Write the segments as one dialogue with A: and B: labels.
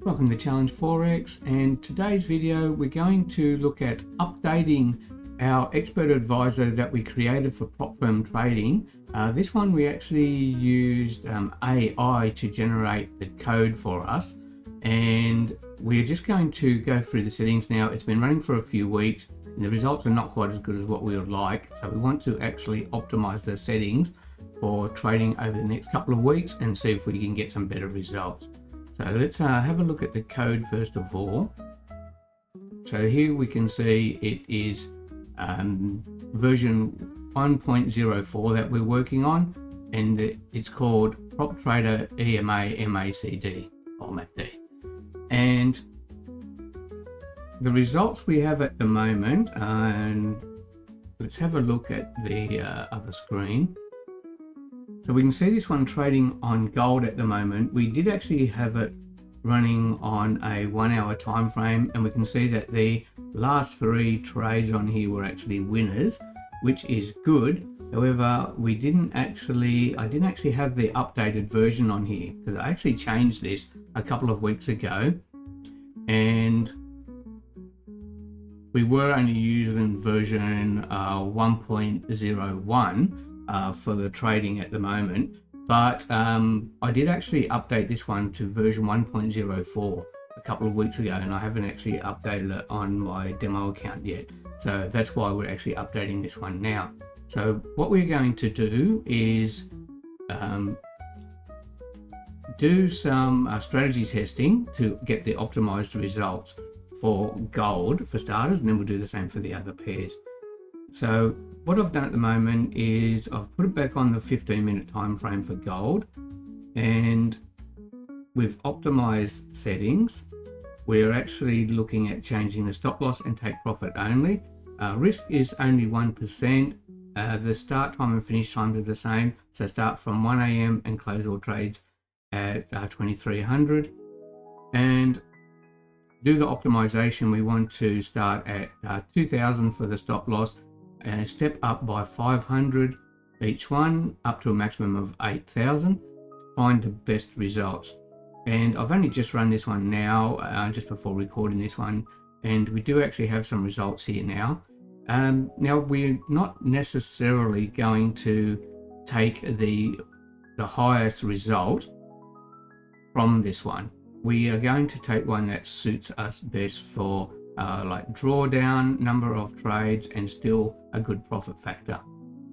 A: Welcome to Challenge Forex, and today's video we're going to look at updating our expert advisor that we created for prop firm trading. This one we actually used AI to generate the code for us, and we're just going to go through the settings now. It's been running for a few weeks and the results are not quite as good as what we would like, so we want to actually optimize the settings for trading over the next couple of weeks and see if we can get some better results. So let's have a look at the code first of all. So here we can see it is version 1.04 that we're working on, and it's called Prop Trader EMA MACD or MACD. And the results we have at the moment, and let's have a look at the other screen. So we can see this one trading on gold at the moment. We did actually have it running on a 1 hour time frame, and we can see that the last 3 trades on here were actually winners, which is good. However, I didn't actually have the updated version on here because I actually changed this a couple of weeks ago, and we were only using version 1.01 for the trading at the moment, but I did actually update this one to version 1.04 a couple of weeks ago, and I haven't actually updated it on my demo account yet, so that's why we're actually updating this one now. So what we're going to do is do some strategy testing to get the optimized results for gold for starters, and then we'll do the same for the other pairs. So what I've done at the moment is I've put it back on the 15-minute time frame for gold, and with optimized settings we're actually looking at changing the stop loss and take profit only. Risk is only 1%. The start time and finish times are the same, so start from 1 AM and close all trades at 2300. And do the optimization, we want to start at 2000 for the stop loss and step up by 500 each one up to a maximum of 8000 to find the best results. And I've only just run this one now, just before recording this one, and we do actually have some results here now. Now we're not necessarily going to take the highest result from this one. We are going to take one that suits us best for like drawdown, number of trades, and still a good profit factor.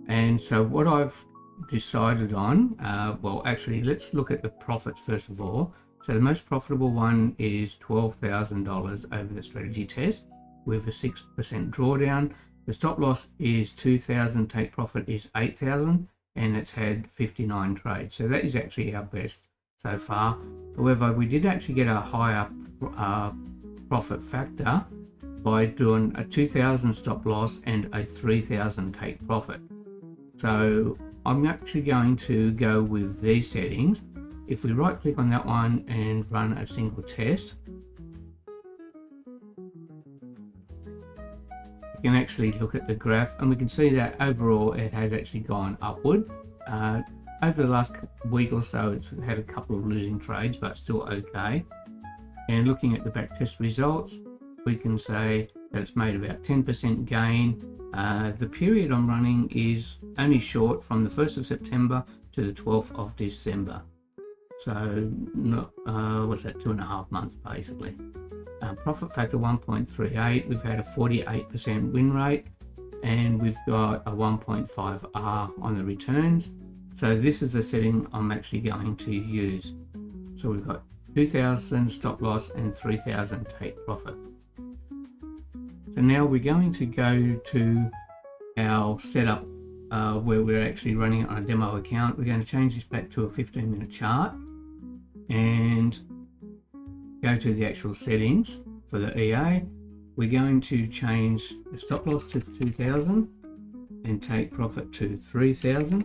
A: And so what I've decided on, well actually let's look at the profits first of all. So the most profitable one is $12,000 over the strategy test with a 6% drawdown. The stop loss is 2,000, take profit is 8,000, and it's had 59 trades. So that is actually our best so far. However, we did actually get a higher profit factor by doing a 2,000 stop loss and a 3,000 take profit. So I'm actually going to go with these settings. If we right click on that one and run a single test, we can actually look at the graph, and we can see that overall it has actually gone upward. Over the last week or so it's had a couple of losing trades, but still okay. And looking at the backtest results, we can say that it's made about 10% gain. The period I'm running is only short, from the 1st of September to the 12th of December. So what's that, 2.5 months basically. Profit factor 1.38, we've had a 48% win rate, and we've got a 1.5 R on the returns. So this is the setting I'm actually going to use. So we've got 2,000 stop loss and 3,000 take profit. So now we're going to go to our setup where we're actually running it on a demo account. We're going to change this back to a 15-minute chart and go to the actual settings for the EA. We're going to change the stop loss to 2,000 and take profit to 3,000.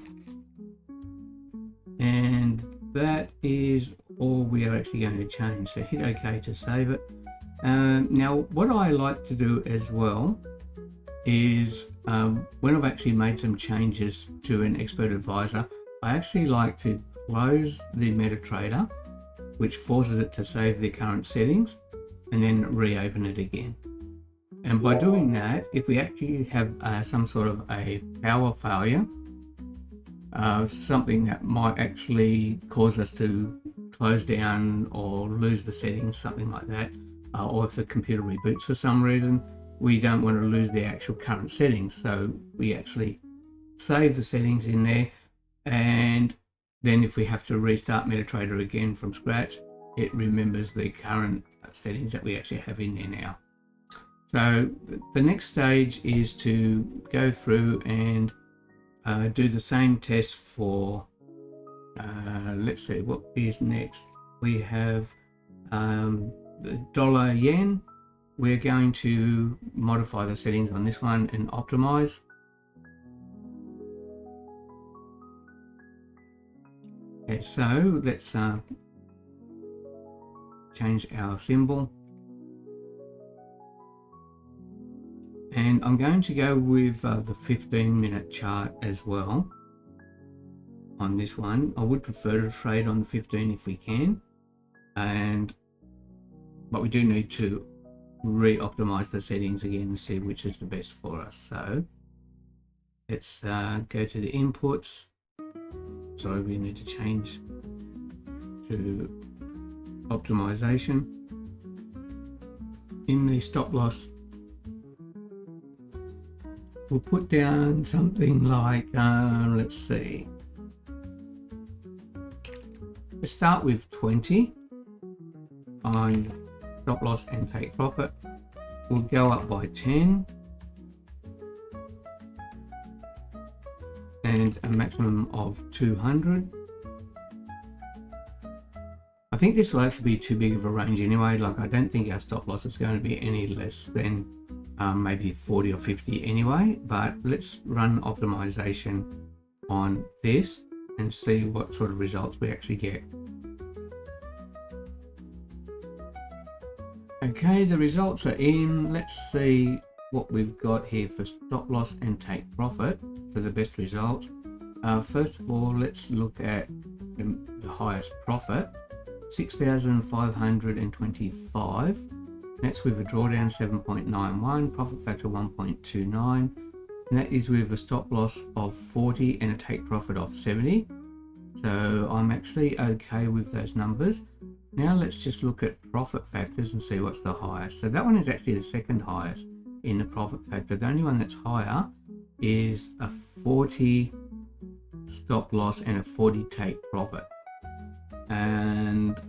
A: And that is all we are actually going to change. So hit OK to save it. Now what I like to do as well is when I've actually made some changes to an expert advisor, I actually like to close the MetaTrader which forces it to save the current settings and then reopen it again. And by doing that, if we actually have some sort of a power failure, something that might actually cause us to close down or lose the settings, something like that, or if the computer reboots for some reason, we don't want to lose the actual current settings. So we actually save the settings in there, and then if we have to restart MetaTrader again from scratch, it remembers the current settings that we actually have in there now. So the next stage is to go through and do the same test for, let's see, what is next? We have the dollar yen. We're going to modify the settings on this one and optimize. Okay, so let's change our symbol. And I'm going to go with the 15-minute chart as well on this one. I would prefer to trade on the 15 if we can, but we do need to re-optimize the settings again and see which is the best for us. So let's go to the inputs. Sorry, we need to change to optimization. In the stop loss, we'll put down something like, let's see, let's start with 20 on stop loss and take profit. We'll go up by 10 and a maximum of 200. I think this will actually be too big of a range anyway. Like, I don't think our stop loss is going to be any less than maybe 40 or 50 anyway, but let's run optimization on this and see what sort of results we actually get. Okay, the results are in. Let's see what we've got here for stop loss and take profit for the best result. First of all, let's look at the highest profit, 6,525. That's with a drawdown 7.91, profit factor 1.29, and that is with a stop loss of 40 and a take profit of 70. So I'm actually okay with those numbers. Now let's just look at profit factors and see what's the highest. So that one is actually the second highest in the profit factor. The only one that's higher is a 40 stop loss and a 40 take profit. And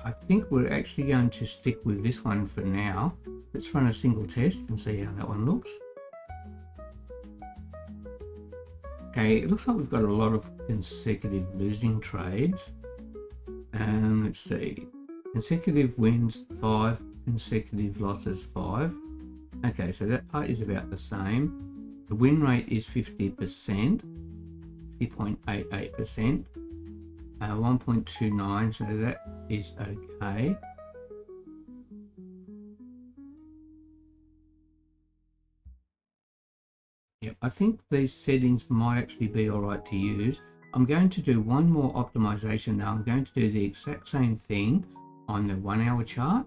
A: I think we're actually going to stick with this one for now. Let's run a single test and see how that one looks. Okay, it looks like we've got a lot of consecutive losing trades. Let's see, consecutive wins 5, consecutive losses 5. Okay, so that part is about the same. The win rate is 50%, 50.88%, 1.29, so that is okay. Yep, I think these settings might actually be all right to use. I'm going to do one more optimization now. I'm going to do the exact same thing on the 1 hour chart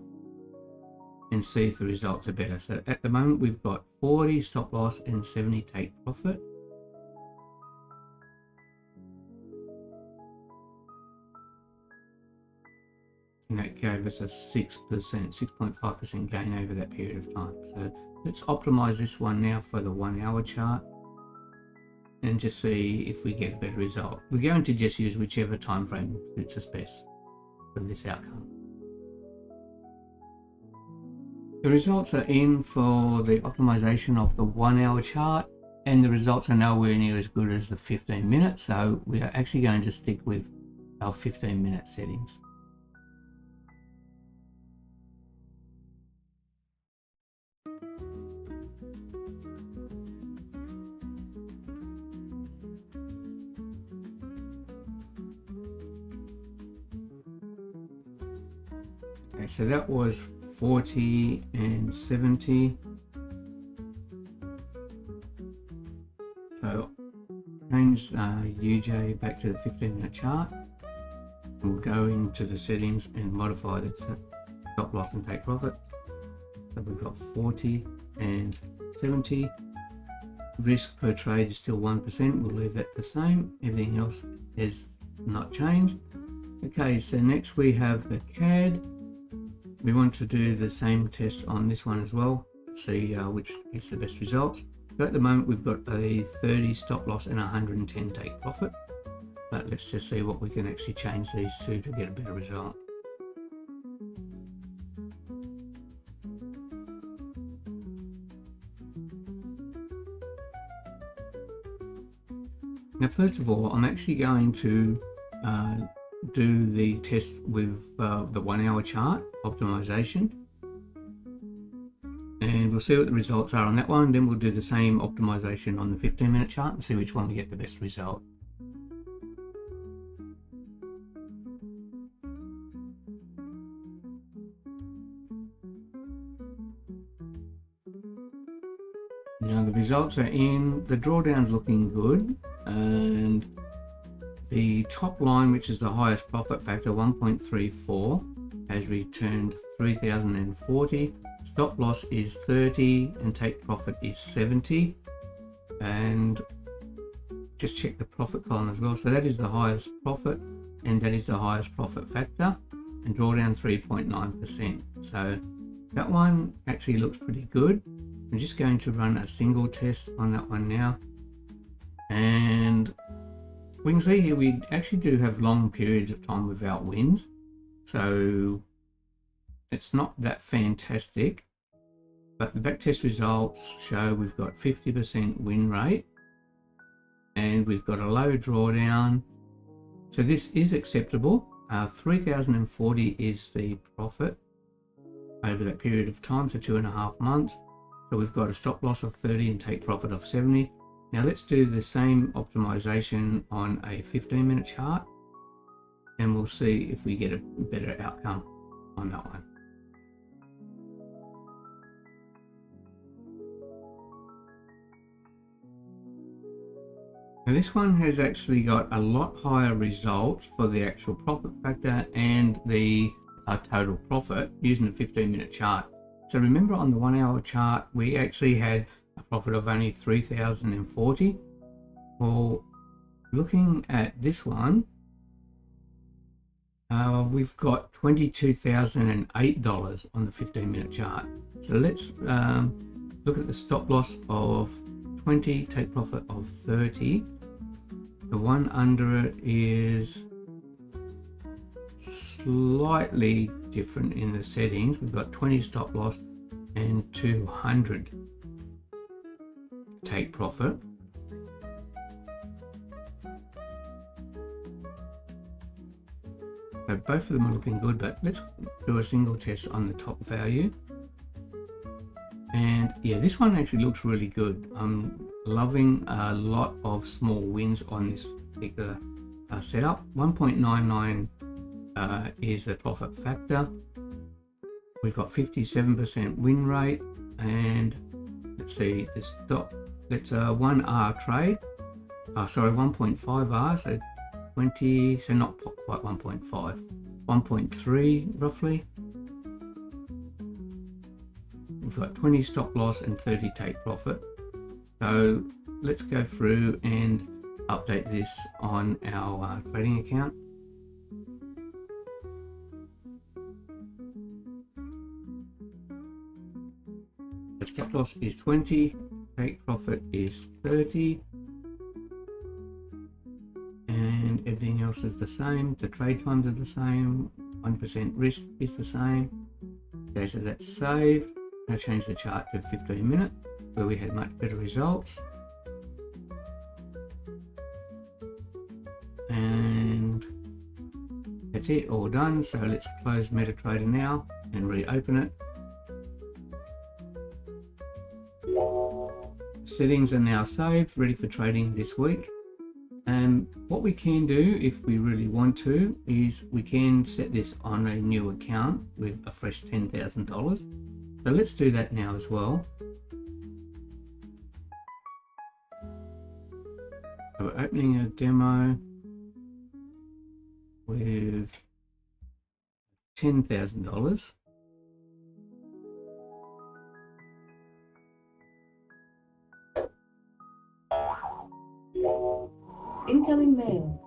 A: and see if the results are better. So at the moment we've got 40 stop loss and 70 take profit. And that gave us a 6.5% gain over that period of time. So let's optimize this one now for the 1 hour chart and just see if we get a better result. We're going to just use whichever time frame suits us best for this outcome. The results are in for the optimization of the 1 hour chart, and the results are nowhere near as good as the 15 minutes, so we are actually going to stick with our 15-minute settings. Okay, so that was 40 and 70. So change UJ back to the 15-minute chart. We'll go into the settings and modify the stop loss and take profit. So we've got 40 and 70. Risk per trade is still 1%. We'll leave that the same. Everything else is not changed. Okay, so next we have the CAD. We want to do the same test on this one as well, see which gets the best results. So at the moment we've got a 30 stop loss and 110 take profit, but let's just see what we can actually change these two to get a better result. Now first of all, I'm actually going to do the test with the 1 hour chart optimization, and we'll see what the results are on that one. Then we'll do the same optimization on the 15-minute chart and see which one we get the best result. Now the results are in, the drawdown's looking good, and the top line, which is the highest profit factor, 1.34, has returned 3,040. Stop loss is 30 and take profit is 70. And just check the profit column as well. So that is the highest profit and that is the highest profit factor, and drawdown 3.9%. So that one actually looks pretty good. I'm just going to run a single test on that one now, and we can see here we actually do have long periods of time without wins, so it's not that fantastic, but the backtest results show we've got 50% win rate and we've got a low drawdown, so this is acceptable. 3,040 is the profit over that period of time, so 2.5 months. So we've got a stop loss of 30 and take profit of 70. Now let's do the same optimization on a 15-minute chart and we'll see if we get a better outcome on that one. Now this one has actually got a lot higher results for the actual profit factor and the total profit using the 15-minute chart. So remember on the 1 hour chart we actually had a profit of only 3,040. Well, looking at this one, we've got $22,008 on the 15-minute chart. So let's look at the stop loss of 20, take profit of 30. The one under it is slightly different in the settings. We've got 20 stop loss and 200 take profit. So both of them are looking good, but let's do a single test on the top value. And yeah, this one actually looks really good. I'm loving a lot of small wins on this particular setup. 1.99 is the profit factor. We've got 57% win rate, and let's see, the stop, that's a 1R trade. Sorry, 1.5R, so 20, so not quite 1.5, 1.3 roughly. We've got 20 stop loss and 30 take profit. So let's go through and update this on our trading account. The stop loss is 20, take profit is 30, and everything else is the same. The trade times are the same, 1% risk is the same. Okay, so that's saved. I'll change the chart to 15 minute where we had much better results. And that's it, all done. So let's close MetaTrader now and reopen it. Settings are now saved, ready for trading this week. And what we can do if we really want to is we can set this on a new account with a fresh $10,000. So let's do that now as well. So we're opening a demo. with $10,000.
B: Incoming mail.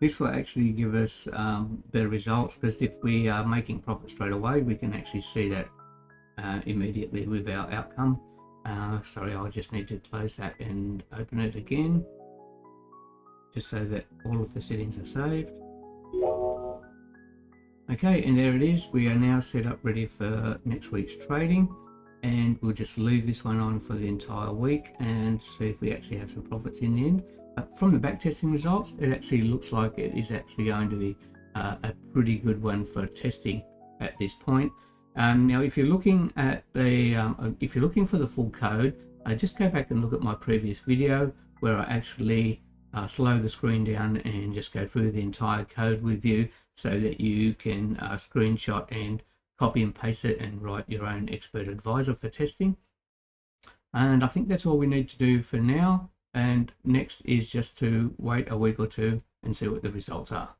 A: This will actually give us better results, because if we are making profit straight away, we can actually see that immediately with our outcome. Sorry, I'll just need to close that and open it again, just so that all of the settings are saved. Okay, and there it is. We are now set up ready for next week's trading, and we'll just leave this one on for the entire week and see if we actually have some profits in the end. From the backtesting results, it actually looks like it is actually going to be a pretty good one for testing at this point. Now, if you're looking at the if you're looking for the full code, just go back and look at my previous video where I actually slow the screen down and just go through the entire code with you, so that you can screenshot and copy and paste it and write your own expert advisor for testing. And I think that's all we need to do for now. And next is just to wait a week or two and see what the results are.